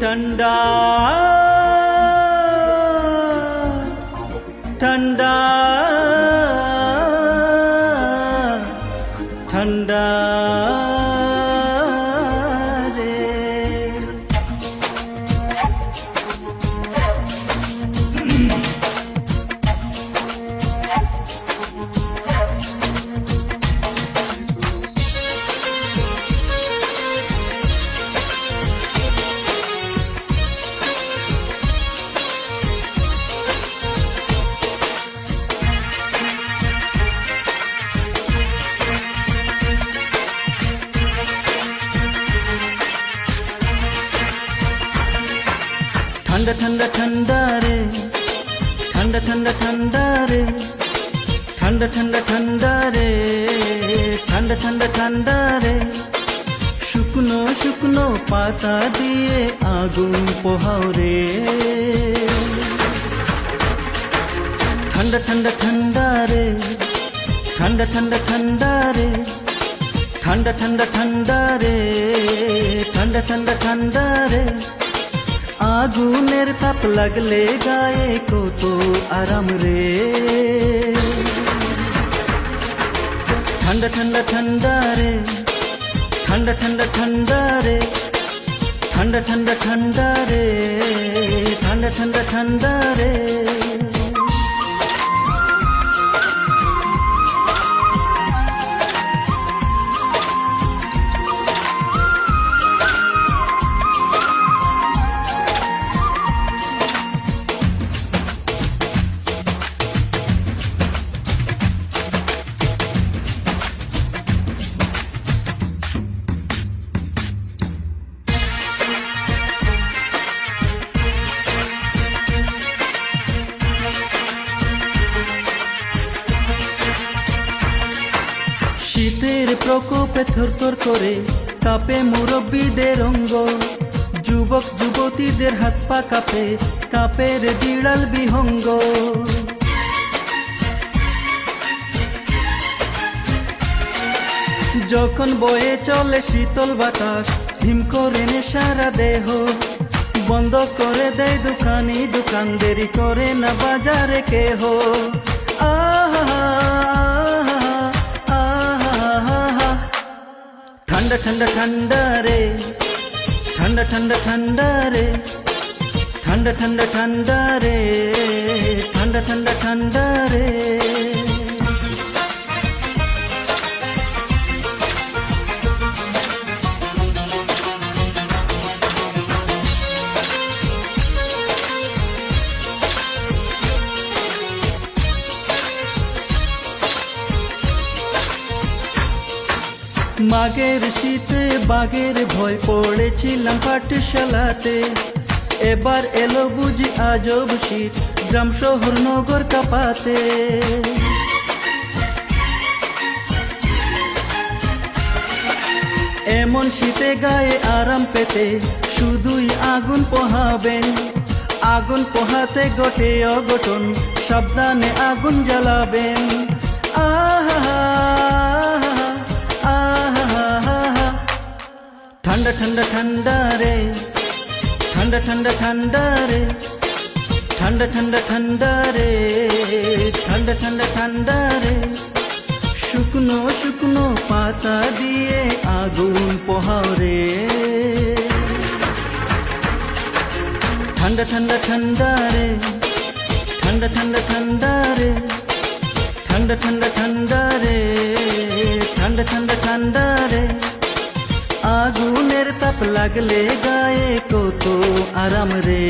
ठंडा ठंडा ठंडा रे। ठंडा ठंडा ठंडा रे, ठंडा ठंडा ठंडा रे, ठंडा ठंडा ठंडा रे, ठंडा ठंडा ठंडा रे। শুকনো শুকনো পাতা দিয়ে আগুন পোহাও রে। ঠান্ডা ঠান্ডা ঠান্ডা রে, ঠান্ডা ঠান্ডা ঠান্ডা রে, ঠান্ডা ঠান্ডা ঠান্ডা রে, ঠান্ডা ঠান্ডা ঠান্ডা রে। আগুনের তাপ লাগলে গায়ে কত আরাম রে। ঠান্ডা ঠান্ডা ঠান্ডা রে, ঠান্ডা ঠান্ডা ঠান্ডা রে, ঠান্ডা ঠান্ডা ঠান্ডা রে, ঠান্ডা ঠান্ডা ঠান্ডা রে। শীতের প্রকোপে থরথর করে কাঁপে মুরব্বীদের অঙ্গ, যুবক যুবতীদের হাত পা কাঁপে, কাঁপে রে বিড়াল বিহঙ্গ। যখন বয়ে চলে শীতল বাতাস, হিম করে নে সারা দেহ, বন্ধ করে দেয় দোকানি দোকান, দেরি করে না বাজারে কেহ। আহা ठंडा ठंडा ठंडा रे, ठंडा ठंडा ठंडा रे, ठंडा ठंडा ठंडा रे, ठंडा ठंडा ठंडा रे। মাঘের শীতে বাঘের ভয় পড়েছিলাম পাঠশালাতে, এবার এলো বুঝি আজব শীত, গ্রাম শহর নগর কাঁপাতে। এমন শীতে গায়ে আরাম পেতে শুধুই আগুন পোহাবেন, আগুন পোহাতে ঘটে অঘটন, সাবধানে আগুন জ্বালাবেন। আহা ठंडा ठंडा ठंडा रे, ठंडा ठंडा ठंडा रे, ठंडा ठंडा ठंडा रे, ठंडा ठंडा ठंडा रे। শুকনো শুকনো পাতা দিয়ে আগুন পোহাও রে। ঠান্ডা ঠান্ডা ঠান্ডা রে, ঠান্ডা ঠান্ডা ঠান্ডা রে, ঠান্ডা ঠান্ডা ঠান্ডা রে, ঠান্ডা ঠান্ডা ঠান্ডা রে। আগুনের তাপ লাগলে গায়ে কত আরাম রে।